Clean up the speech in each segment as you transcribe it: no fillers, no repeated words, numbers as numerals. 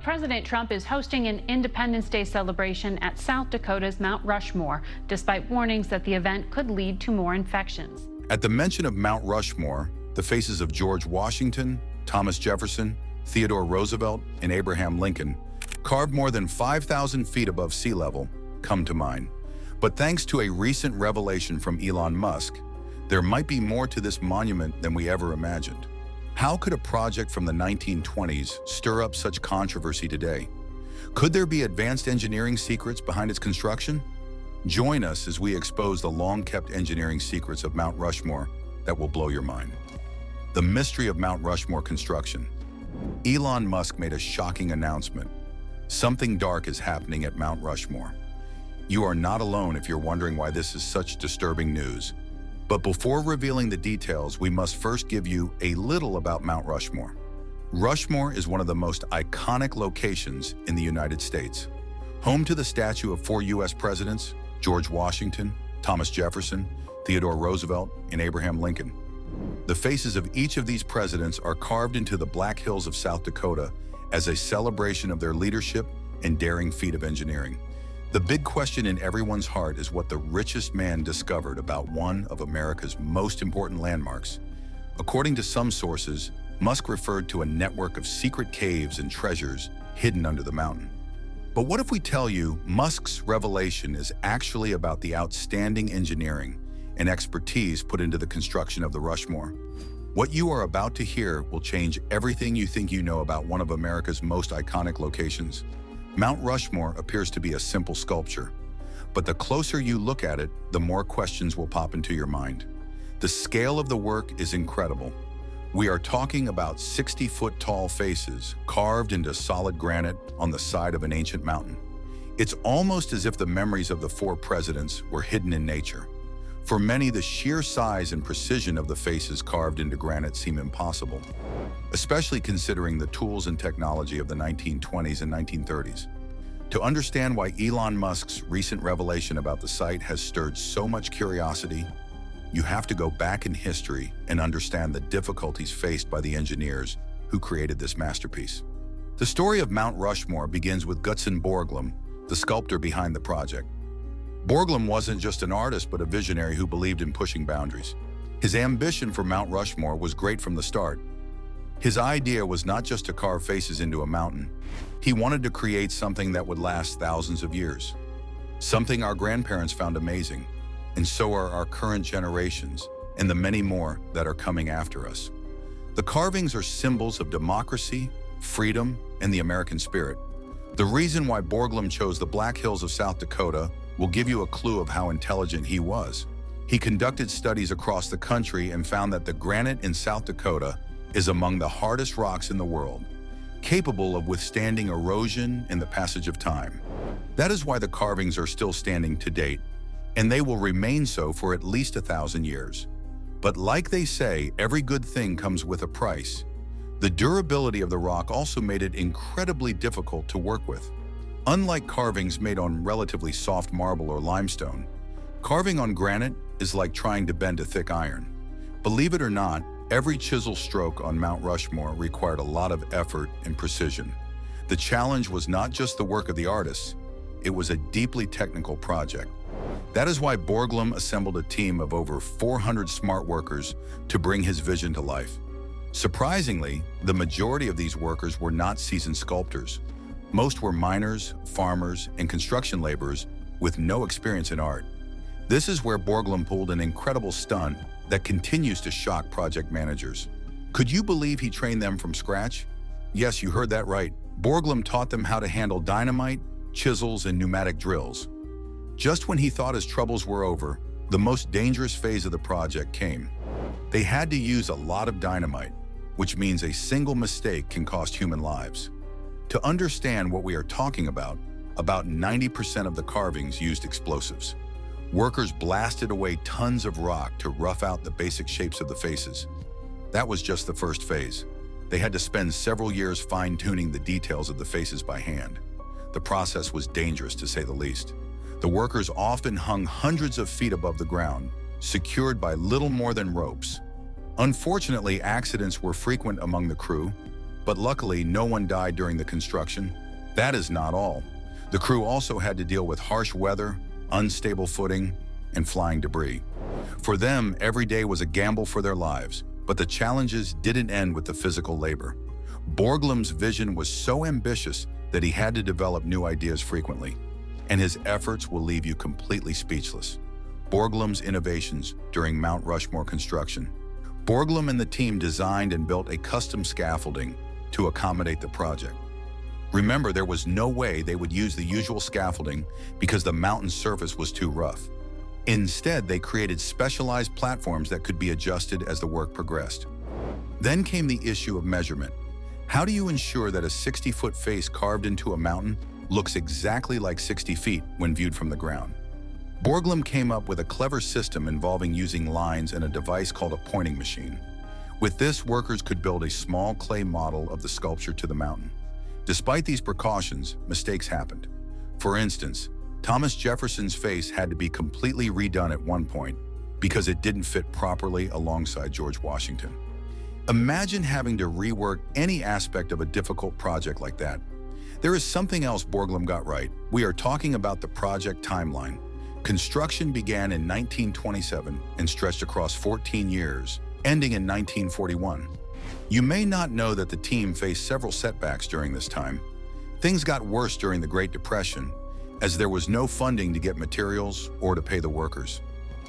President Trump is hosting an Independence Day celebration at South Dakota's Mount Rushmore, despite warnings that the event could lead to more infections. At the mention of Mount Rushmore, the faces of George Washington, Thomas Jefferson, Theodore Roosevelt, and Abraham Lincoln, carved more than 5,000 feet above sea level, come to mind. But thanks to a recent revelation from Elon Musk, there might be more to this monument than we ever imagined. How could a project from the 1920s stir up such controversy today? Could there be advanced engineering secrets behind its construction? Join us as we expose the long-kept engineering secrets of Mount Rushmore that will blow your mind. The mystery of Mount Rushmore construction. Elon Musk made a shocking announcement. Something dark is happening at Mount Rushmore. You are not alone if you're wondering why this is such disturbing news. But before revealing the details, we must first give you a little about Mount Rushmore. Rushmore is one of the most iconic locations in the United States. Home to the statue of 4 U.S. presidents, George Washington, Thomas Jefferson, Theodore Roosevelt, and Abraham Lincoln. The faces of each of these presidents are carved into the Black Hills of South Dakota as a celebration of their leadership and daring feat of engineering. The big question in everyone's heart is what the richest man discovered about one of America's most important landmarks. According to some sources, Musk referred to a network of secret caves and treasures hidden under the mountain. But what if we tell you Musk's revelation is actually about the outstanding engineering and expertise put into the construction of the Rushmore? What you are about to hear will change everything you think you know about one of America's most iconic locations. Mount Rushmore appears to be a simple sculpture, but the closer you look at it, the more questions will pop into your mind. The scale of the work is incredible. We are talking about 60-foot-tall faces carved into solid granite on the side of an ancient mountain. It's almost as if the memories of the 4 presidents were hidden in nature. For many, the sheer size and precision of the faces carved into granite seem impossible, especially considering the tools and technology of the 1920s and 1930s. To understand why Elon Musk's recent revelation about the site has stirred so much curiosity, you have to go back in history and understand the difficulties faced by the engineers who created this masterpiece. The story of Mount Rushmore begins with Gutzon Borglum, the sculptor behind the project. Borglum wasn't just an artist, but a visionary who believed in pushing boundaries. His ambition for Mount Rushmore was great from the start. His idea was not just to carve faces into a mountain. He wanted to create something that would last thousands of years. Something our grandparents found amazing, and so are our current generations, and the many more that are coming after us. The carvings are symbols of democracy, freedom, and the American spirit. The reason why Borglum chose the Black Hills of South Dakota will give you a clue of how intelligent he was. He conducted studies across the country and found that the granite in South Dakota is among the hardest rocks in the world, capable of withstanding erosion and the passage of time. That is why the carvings are still standing to date, and they will remain so for at least 1,000 years. But like they say, every good thing comes with a price. The durability of the rock also made it incredibly difficult to work with. Unlike carvings made on relatively soft marble or limestone, carving on granite is like trying to bend a thick iron. Believe it or not, every chisel stroke on Mount Rushmore required a lot of effort and precision. The challenge was not just the work of the artists, it was a deeply technical project. That is why Borglum assembled a team of over 400 smart workers to bring his vision to life. Surprisingly, the majority of these workers were not seasoned sculptors. Most were miners, farmers, and construction laborers with no experience in art. This is where Borglum pulled an incredible stunt that continues to shock project managers. Could you believe he trained them from scratch? Yes, you heard that right. Borglum taught them how to handle dynamite, chisels, and pneumatic drills. Just when he thought his troubles were over, the most dangerous phase of the project came. They had to use a lot of dynamite, which means a single mistake can cost human lives. To understand what we are talking about 90% of the carvings used explosives. Workers blasted away tons of rock to rough out the basic shapes of the faces. That was just the first phase. They had to spend several years fine-tuning the details of the faces by hand. The process was dangerous, to say the least. The workers often hung hundreds of feet above the ground, secured by little more than ropes. Unfortunately, accidents were frequent among the crew. But luckily, no one died during the construction. That is not all. The crew also had to deal with harsh weather, unstable footing, and flying debris. For them, every day was a gamble for their lives, but the challenges didn't end with the physical labor. Borglum's vision was so ambitious that he had to develop new ideas frequently, and his efforts will leave you completely speechless. Borglum's innovations during Mount Rushmore construction. Borglum and the team designed and built a custom scaffolding to accommodate the project. Remember, there was no way they would use the usual scaffolding because the mountain's surface was too rough. Instead, they created specialized platforms that could be adjusted as the work progressed. Then came the issue of measurement. How do you ensure that a 60-foot face carved into a mountain looks exactly like 60 feet when viewed from the ground? Borglum came up with a clever system involving using lines and a device called a pointing machine. With this, workers could build a small clay model of the sculpture to the mountain. Despite these precautions, mistakes happened. For instance, Thomas Jefferson's face had to be completely redone at one point because it didn't fit properly alongside George Washington. Imagine having to rework any aspect of a difficult project like that. There is something else Borglum got right. We are talking about the project timeline. Construction began in 1927 and stretched across 14 years, ending in 1941. You may not know that the team faced several setbacks during this time. Things got worse during the Great Depression, as there was no funding to get materials or to pay the workers.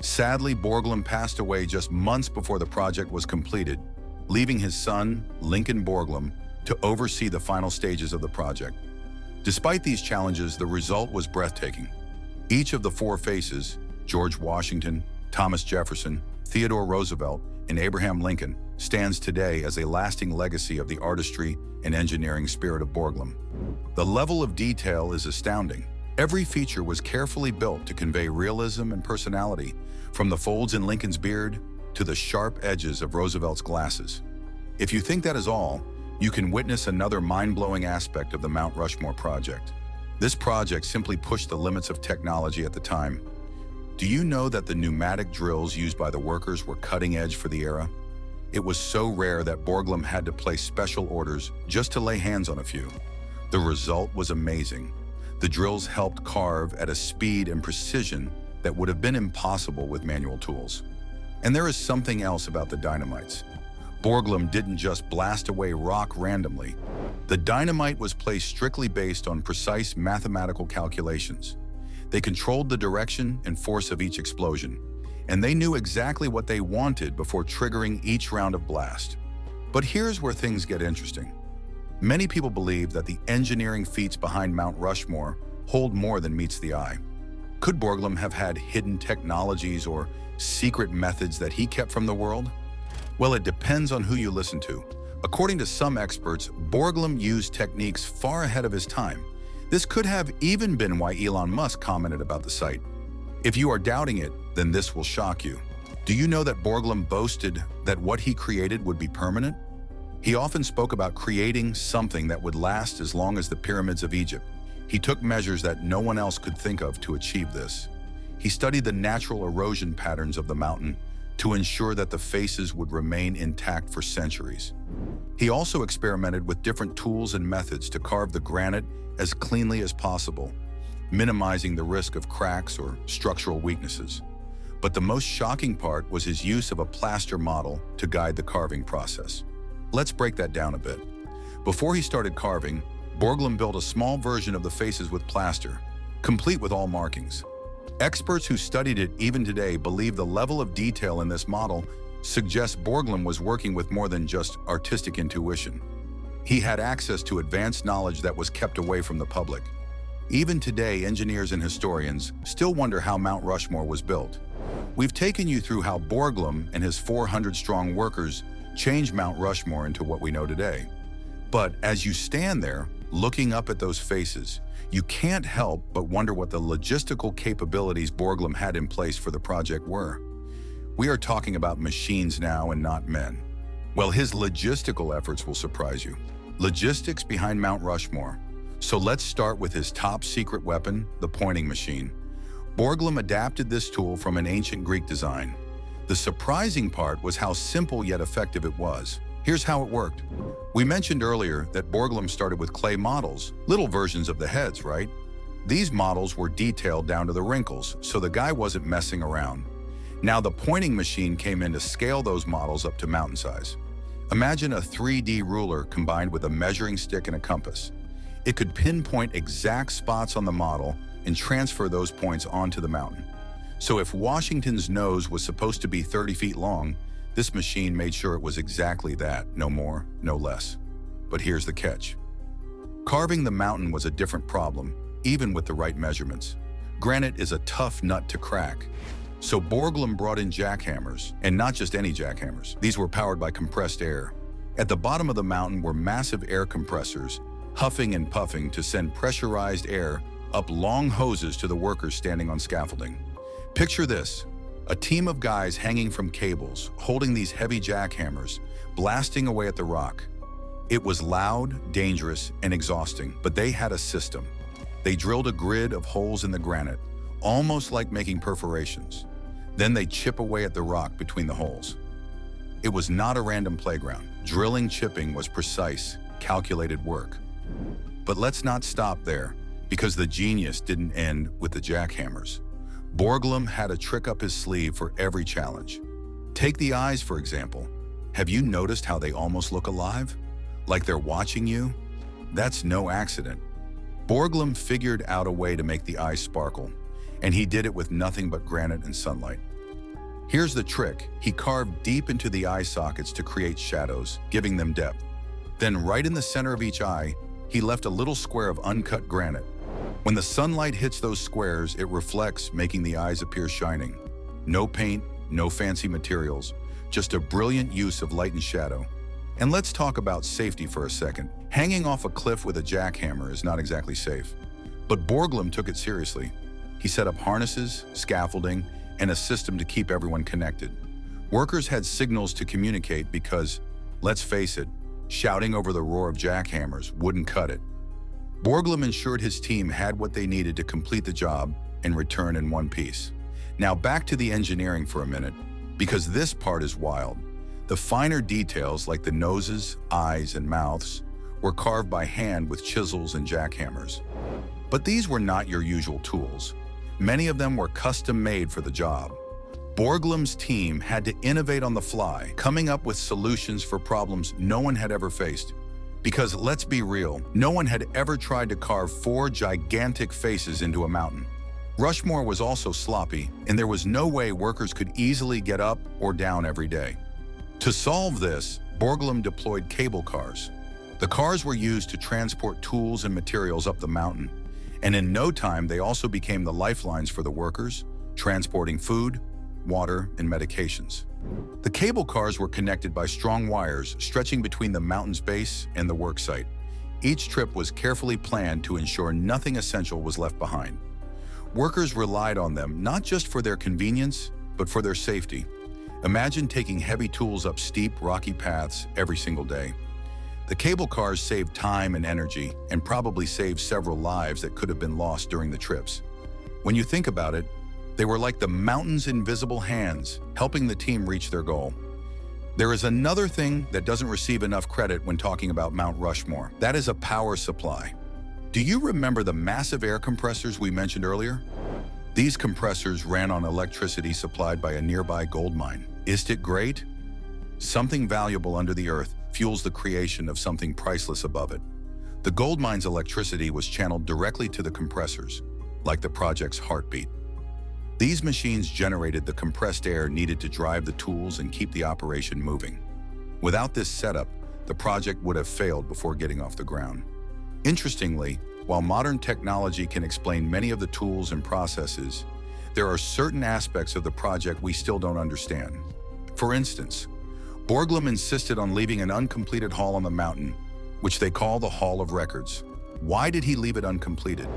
Sadly, Borglum passed away just months before the project was completed, leaving his son, Lincoln Borglum, to oversee the final stages of the project. Despite these challenges, the result was breathtaking. Each of the four faces, George Washington, Thomas Jefferson, Theodore Roosevelt, and Abraham Lincoln, stands today as a lasting legacy of the artistry and engineering spirit of Borglum. The level of detail is astounding. Every feature was carefully built to convey realism and personality, from the folds in Lincoln's beard to the sharp edges of Roosevelt's glasses. If you think that is all, you can witness another mind-blowing aspect of the Mount Rushmore project. This project simply pushed the limits of technology at the time. Do you know that the pneumatic drills used by the workers were cutting edge for the era? It was so rare that Borglum had to place special orders just to lay hands on a few. The result was amazing. The drills helped carve at a speed and precision that would have been impossible with manual tools. And there is something else about the dynamites. Borglum didn't just blast away rock randomly. The dynamite was placed strictly based on precise mathematical calculations. They controlled the direction and force of each explosion, and they knew exactly what they wanted before triggering each round of blast. But here's where things get interesting. Many people believe that the engineering feats behind Mount Rushmore hold more than meets the eye. Could Borglum have had hidden technologies or secret methods that he kept from the world? Well, it depends on who you listen to. According to some experts, Borglum used techniques far ahead of his time. This could have even been why Elon Musk commented about the site. If you are doubting it, then this will shock you. Do you know that Borglum boasted that what he created would be permanent? He often spoke about creating something that would last as long as the pyramids of Egypt. He took measures that no one else could think of to achieve this. He studied the natural erosion patterns of the mountain to ensure that the faces would remain intact for centuries. He also experimented with different tools and methods to carve the granite as cleanly as possible, minimizing the risk of cracks or structural weaknesses. But the most shocking part was his use of a plaster model to guide the carving process. Let's break that down a bit. Before he started carving, Borglum built a small version of the faces with plaster, complete with all markings. Experts who studied it even today believe the level of detail in this model suggests Borglum was working with more than just artistic intuition. He had access to advanced knowledge that was kept away from the public. Even today, engineers and historians still wonder how Mount Rushmore was built. We've taken you through how Borglum and his 400-strong workers changed Mount Rushmore into what we know today. But as you stand there, looking up at those faces, you can't help but wonder what the logistical capabilities Borglum had in place for the project were. We are talking about machines now and not men. Well, his logistical efforts will surprise you. Logistics behind Mount Rushmore. So let's start with his top secret weapon, the pointing machine. Borglum adapted this tool from an ancient Greek design. The surprising part was how simple yet effective it was. Here's how it worked. We mentioned earlier that Borglum started with clay models, little versions of the heads, right? These models were detailed down to the wrinkles, so the guy wasn't messing around. Now the pointing machine came in to scale those models up to mountain size. Imagine a 3D ruler combined with a measuring stick and a compass. It could pinpoint exact spots on the model and transfer those points onto the mountain. So if Washington's nose was supposed to be 30 feet long, this machine made sure it was exactly that, no more, no less. But here's the catch. Carving the mountain was a different problem, even with the right measurements. Granite is a tough nut to crack. So Borglum brought in jackhammers, and not just any jackhammers. These were powered by compressed air. At the bottom of the mountain were massive air compressors, huffing and puffing to send pressurized air up long hoses to the workers standing on scaffolding. Picture this. A team of guys hanging from cables, holding these heavy jackhammers, blasting away at the rock. It was loud, dangerous, and exhausting, but they had a system. They drilled a grid of holes in the granite, almost like making perforations. Then they chip away at the rock between the holes. It was not a random playground. Drilling chipping was precise, calculated work. But let's not stop there, because the genius didn't end with the jackhammers. Borglum had a trick up his sleeve for every challenge. Take the eyes, for example. Have you noticed how they almost look alive? Like they're watching you? That's no accident. Borglum figured out a way to make the eyes sparkle, and he did it with nothing but granite and sunlight. Here's the trick. He carved deep into the eye sockets to create shadows, giving them depth. Then right in the center of each eye, he left a little square of uncut granite. When the sunlight hits those squares, it reflects, making the eyes appear shining. No paint, no fancy materials, just a brilliant use of light and shadow. And let's talk about safety for a second. Hanging off a cliff with a jackhammer is not exactly safe. But Borglum took it seriously. He set up harnesses, scaffolding, and a system to keep everyone connected. Workers had signals to communicate because, let's face it, shouting over the roar of jackhammers wouldn't cut it. Borglum ensured his team had what they needed to complete the job and return in one piece. Now back to the engineering for a minute, because this part is wild. The finer details like the noses, eyes, and mouths were carved by hand with chisels and jackhammers. But these were not your usual tools. Many of them were custom-made for the job. Borglum's team had to innovate on the fly, coming up with solutions for problems no one had ever faced. Because let's be real, no one had ever tried to carve 4 gigantic faces into a mountain. Rushmore was also sloppy, and there was no way workers could easily get up or down every day. To solve this, Borglum deployed cable cars. The cars were used to transport tools and materials up the mountain, and in no time they also became the lifelines for the workers, transporting food, water, and medications. The cable cars were connected by strong wires stretching between the mountain's base and the work site. Each trip was carefully planned to ensure nothing essential was left behind. Workers relied on them not just for their convenience, but for their safety. Imagine taking heavy tools up steep, rocky paths every single day. The cable cars saved time and energy and probably saved several lives that could have been lost during the trips. When you think about it, they were like the mountain's invisible hands, helping the team reach their goal. There is another thing that doesn't receive enough credit when talking about Mount Rushmore. That is a power supply. Do you remember the massive air compressors we mentioned earlier? These compressors ran on electricity supplied by a nearby gold mine. Isn't it great? Something valuable under the earth fuels the creation of something priceless above it. The gold mine's electricity was channeled directly to the compressors, like the project's heartbeat. These machines generated the compressed air needed to drive the tools and keep the operation moving. Without this setup, the project would have failed before getting off the ground. Interestingly, while modern technology can explain many of the tools and processes, there are certain aspects of the project we still don't understand. For instance, Borglum insisted on leaving an uncompleted hall on the mountain, which they call the Hall of Records. Why did he leave it uncompleted?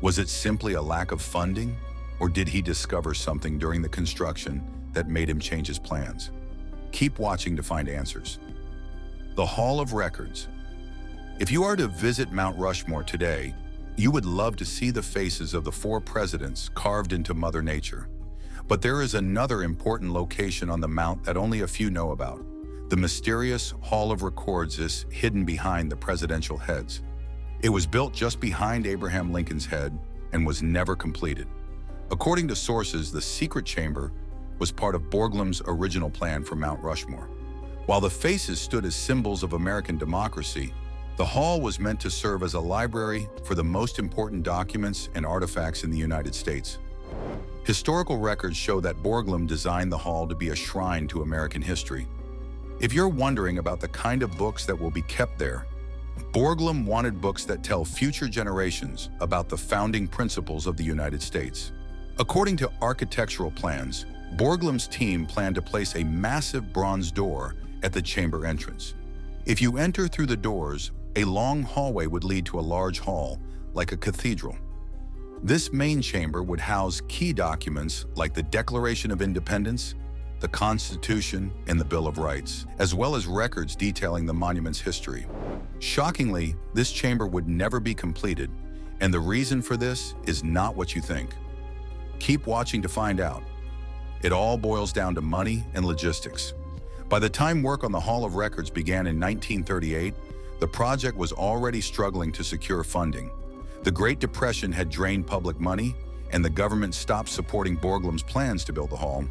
Was it simply a lack of funding? Or did he discover something during the construction that made him change his plans? Keep watching to find answers. The Hall of Records. If you are to visit Mount Rushmore today, you would love to see the faces of the 4 presidents carved into Mother Nature. But there is another important location on the mount that only a few know about: The mysterious Hall of Records is hidden behind the presidential heads. It was built just behind Abraham Lincoln's head and was never completed. According to sources, the secret chamber was part of Borglum's original plan for Mount Rushmore. While the faces stood as symbols of American democracy, the hall was meant to serve as a library for the most important documents and artifacts in the United States. Historical records show that Borglum designed the hall to be a shrine to American history. If you're wondering about the kind of books that will be kept there, Borglum wanted books that tell future generations about the founding principles of the United States. According to architectural plans, Borglum's team planned to place a massive bronze door at the chamber entrance. If you enter through the doors, a long hallway would lead to a large hall, like a cathedral. This main chamber would house key documents like the Declaration of Independence, the Constitution, and the Bill of Rights, as well as records detailing the monument's history. Shockingly, this chamber would never be completed, and the reason for this is not what you think. Keep watching to find out. It all boils down to money and logistics. By the time work on the Hall of Records began in 1938, the project was already struggling to secure funding. The Great Depression had drained public money, and the government stopped supporting Borglum's plans to build the hall.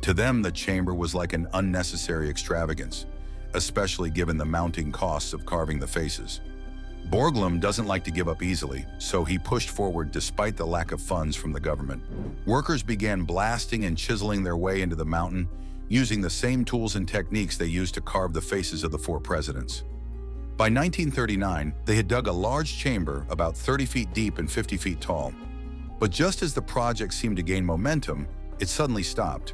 To them, the chamber was like an unnecessary extravagance, especially given the mounting costs of carving the faces. Borglum doesn't like to give up easily, so he pushed forward despite the lack of funds from the government. Workers began blasting and chiseling their way into the mountain, using the same tools and techniques they used to carve the faces of the four presidents. By 1939, they had dug a large chamber about 30 feet deep and 50 feet tall. But just as the project seemed to gain momentum, it suddenly stopped.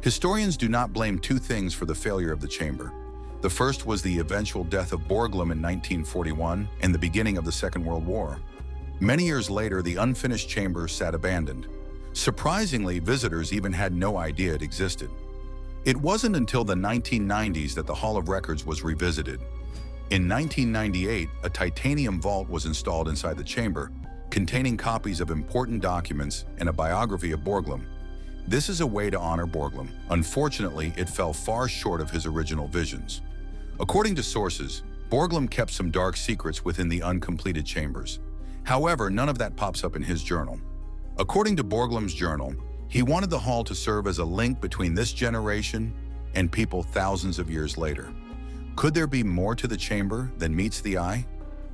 Historians do not blame two things for the failure of the chamber. The first was the eventual death of Borglum in 1941 and the beginning of the Second World War. Many years later, the unfinished chamber sat abandoned. Surprisingly, visitors even had no idea it existed. It wasn't until the 1990s that the Hall of Records was revisited. In 1998, a titanium vault was installed inside the chamber, containing copies of important documents and a biography of Borglum. This is a way to honor Borglum. Unfortunately, it fell far short of his original visions. According to sources, Borglum kept some dark secrets within the uncompleted chambers. However, none of that pops up in his journal. According to Borglum's journal, he wanted the hall to serve as a link between this generation and people thousands of years later. Could there be more to the chamber than meets the eye?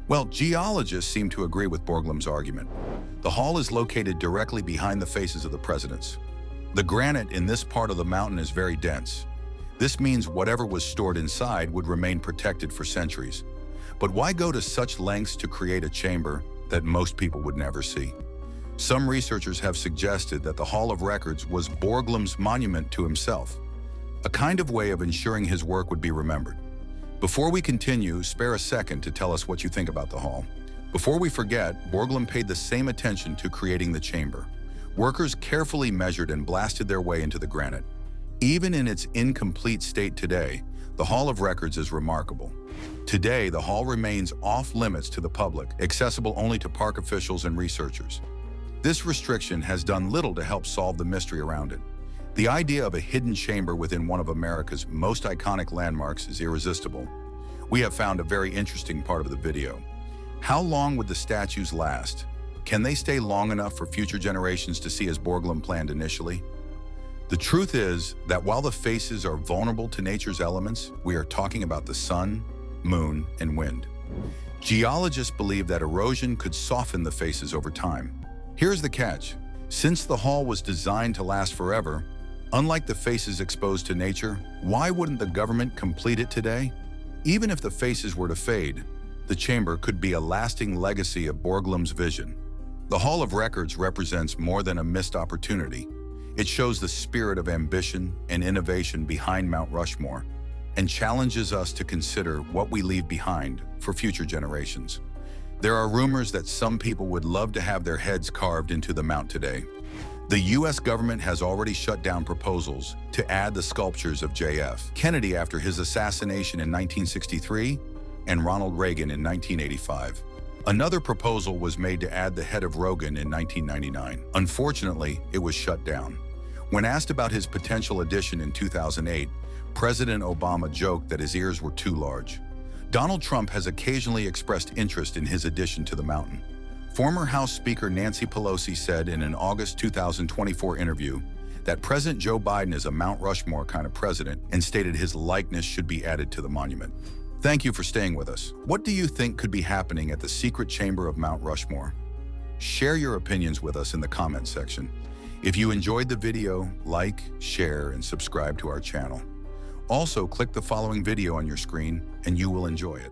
Well, geologists seem to agree with Borglum's argument. The hall is located directly behind the faces of the presidents. The granite in this part of the mountain is very dense. This means whatever was stored inside would remain protected for centuries. But why go to such lengths to create a chamber that most people would never see? Some researchers have suggested that the Hall of Records was Borglum's monument to himself, a kind of way of ensuring his work would be remembered. Before we continue, spare a second to tell us what you think about the hall. Before we forget, Borglum paid the same attention to creating the chamber. Workers carefully measured and blasted their way into the granite. Even in its incomplete state today, the Hall of Records is remarkable. Today, the hall remains off-limits to the public, accessible only to park officials and researchers. This restriction has done little to help solve the mystery around it. The idea of a hidden chamber within one of America's most iconic landmarks is irresistible. We have found a very interesting part of the video. How long would the statues last? Can they stay long enough for future generations to see as Borglum planned initially? The truth is that while the faces are vulnerable to nature's elements, we are talking about the sun, moon, and wind. Geologists believe that erosion could soften the faces over time. Here's the catch. Since the hall was designed to last forever, unlike the faces exposed to nature, why wouldn't the government complete it today? Even if the faces were to fade, the chamber could be a lasting legacy of Borglum's vision. The Hall of Records represents more than a missed opportunity. It shows the spirit of ambition and innovation behind Mount Rushmore and challenges us to consider what we leave behind for future generations. There are rumors that some people would love to have their heads carved into the mount today. The U.S. government has already shut down proposals to add the sculptures of J.F. Kennedy after his assassination in 1963 and Ronald Reagan in 1985. Another proposal was made to add the head of Rogan in 1999. Unfortunately, it was shut down. When asked about his potential addition in 2008, President Obama joked that his ears were too large. Donald Trump has occasionally expressed interest in his addition to the mountain. Former House Speaker Nancy Pelosi said in an August 2024 interview that President Joe Biden is a Mount Rushmore kind of president and stated his likeness should be added to the monument. Thank you for staying with us. What do you think could be happening at the secret chamber of Mount Rushmore? Share your opinions with us in the comments section. If you enjoyed the video, like, share, and subscribe to our channel. Also, click the following video on your screen and you will enjoy it.